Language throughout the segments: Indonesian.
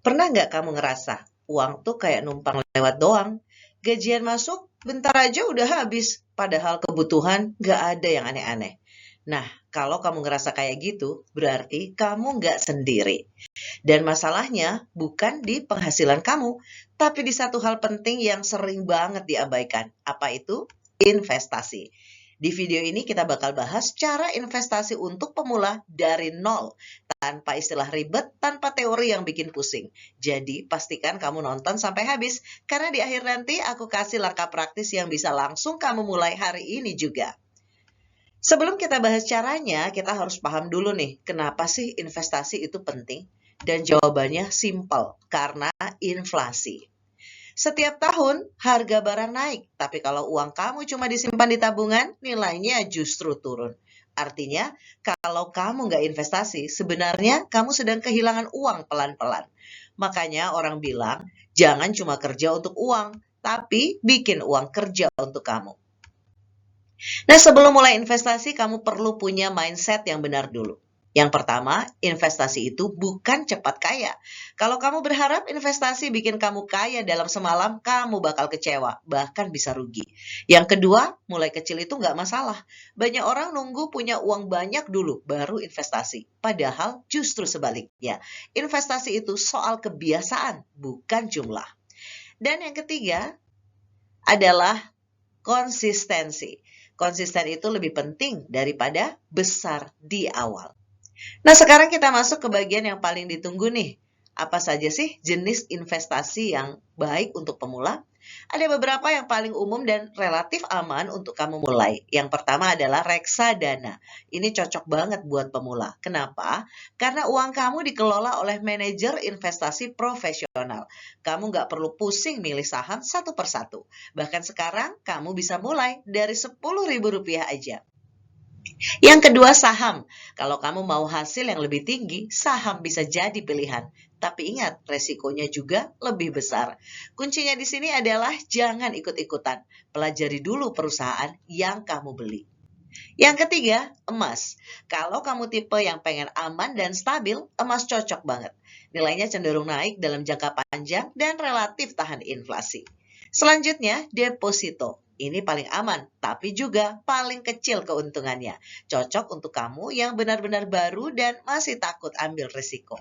Pernah nggak kamu ngerasa uang tuh kayak numpang lewat doang? Gajian masuk, bentar aja udah habis. Padahal kebutuhan nggak ada yang aneh-aneh. Nah, kalau kamu ngerasa kayak gitu, berarti kamu nggak sendiri. Dan masalahnya bukan di penghasilan kamu, tapi di satu hal penting yang sering banget diabaikan. Apa itu? Investasi. Di video ini kita bakal bahas cara investasi untuk pemula dari nol, tanpa istilah ribet, tanpa teori yang bikin pusing. Jadi pastikan kamu nonton sampai habis, karena di akhir nanti aku kasih langkah praktis yang bisa langsung kamu mulai hari ini juga. Sebelum kita bahas caranya, kita harus paham dulu nih, kenapa sih investasi itu penting? Dan jawabannya simpel, karena inflasi. Setiap tahun harga barang naik, tapi kalau uang kamu cuma disimpan di tabungan, nilainya justru turun. Artinya, kalau kamu nggak investasi, sebenarnya kamu sedang kehilangan uang pelan-pelan. Makanya orang bilang, jangan cuma kerja untuk uang, tapi bikin uang kerja untuk kamu. Nah, sebelum mulai investasi, kamu perlu punya mindset yang benar dulu. Yang pertama, investasi itu bukan cepat kaya. Kalau kamu berharap investasi bikin kamu kaya dalam semalam, kamu bakal kecewa, bahkan bisa rugi. Yang kedua, mulai kecil itu nggak masalah. Banyak orang nunggu punya uang banyak dulu, baru investasi. Padahal justru sebaliknya. Investasi itu soal kebiasaan, bukan jumlah. Dan yang ketiga adalah konsistensi. Konsisten itu lebih penting daripada besar di awal. Nah, sekarang kita masuk ke bagian yang paling ditunggu nih. Apa saja sih jenis investasi yang baik untuk pemula? Ada beberapa yang paling umum dan relatif aman untuk kamu mulai. Yang pertama adalah reksadana. Ini cocok banget buat pemula. Kenapa? Karena uang kamu dikelola oleh manajer investasi profesional. Kamu nggak perlu pusing milih saham satu persatu. Bahkan sekarang kamu bisa mulai dari Rp10.000 aja. Yang kedua, saham. Kalau kamu mau hasil yang lebih tinggi, saham bisa jadi pilihan. Tapi ingat, resikonya juga lebih besar. Kuncinya di sini adalah jangan ikut-ikutan. Pelajari dulu perusahaan yang kamu beli. Yang ketiga, emas. Kalau kamu tipe yang pengen aman dan stabil, emas cocok banget. Nilainya cenderung naik dalam jangka panjang dan relatif tahan inflasi. Selanjutnya, deposito. Ini paling aman, tapi juga paling kecil keuntungannya. Cocok untuk kamu yang benar-benar baru dan masih takut ambil risiko.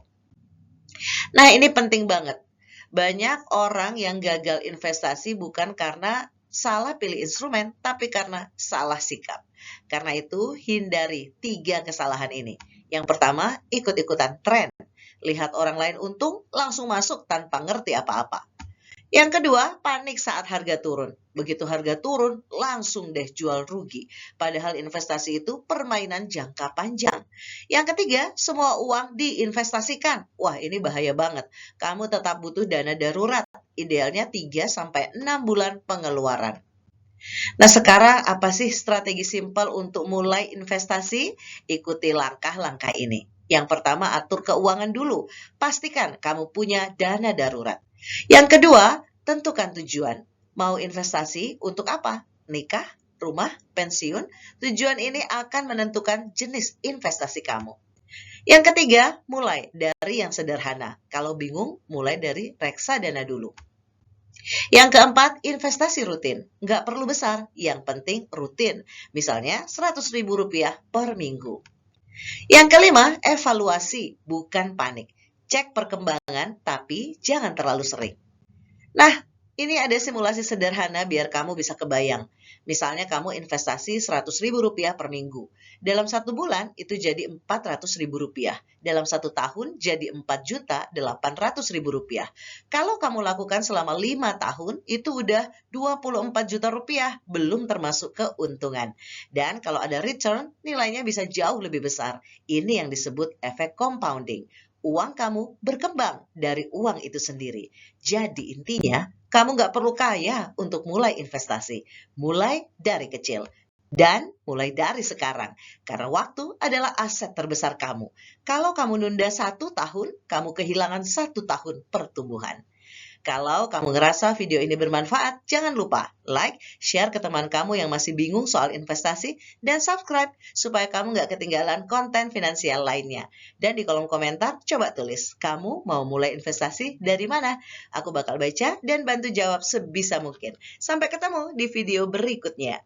Nah, ini penting banget. Banyak orang yang gagal investasi bukan karena salah pilih instrumen, tapi karena salah sikap. Karena itu, hindari 3 kesalahan ini. Yang pertama, ikut-ikutan tren. Lihat orang lain untung, langsung masuk tanpa ngerti apa-apa. Yang kedua, panik saat harga turun. Begitu harga turun, langsung deh jual rugi. Padahal investasi itu permainan jangka panjang. Yang ketiga, semua uang diinvestasikan. Wah, ini bahaya banget. Kamu tetap butuh dana darurat. Idealnya 3-6 bulan pengeluaran. Nah, sekarang apa sih strategi simpel untuk mulai investasi? Ikuti langkah-langkah ini. Yang pertama, atur keuangan dulu. Pastikan kamu punya dana darurat. Yang kedua, tentukan tujuan. Mau investasi untuk apa? Nikah, rumah, pensiun? Tujuan ini akan menentukan jenis investasi kamu. Yang ketiga, mulai dari yang sederhana. Kalau bingung, mulai dari reksadana dulu. Yang keempat, investasi rutin. Nggak perlu besar, yang penting rutin. Misalnya Rp100.000 per minggu. Yang kelima, evaluasi, bukan panik. Cek perkembangan, tapi jangan terlalu sering. Nah, ini ada simulasi sederhana biar kamu bisa kebayang. Misalnya kamu investasi Rp100.000 per minggu. Dalam 1 bulan itu jadi Rp400.000. Dalam 1 tahun jadi Rp4.800.000. Kalau kamu lakukan selama 5 tahun itu udah Rp24 juta, belum termasuk keuntungan. Dan kalau ada return, nilainya bisa jauh lebih besar. Ini yang disebut efek compounding. Uang kamu berkembang dari uang itu sendiri. Jadi intinya, kamu nggak perlu kaya untuk mulai investasi. Mulai dari kecil. Dan mulai dari sekarang. Karena waktu adalah aset terbesar kamu. Kalau kamu nunda 1 tahun, kamu kehilangan 1 tahun pertumbuhan. Kalau kamu ngerasa video ini bermanfaat, jangan lupa like, share ke teman kamu yang masih bingung soal investasi, dan subscribe supaya kamu nggak ketinggalan konten finansial lainnya. Dan di kolom komentar, coba tulis, kamu mau mulai investasi dari mana? Aku bakal baca dan bantu jawab sebisa mungkin. Sampai ketemu di video berikutnya.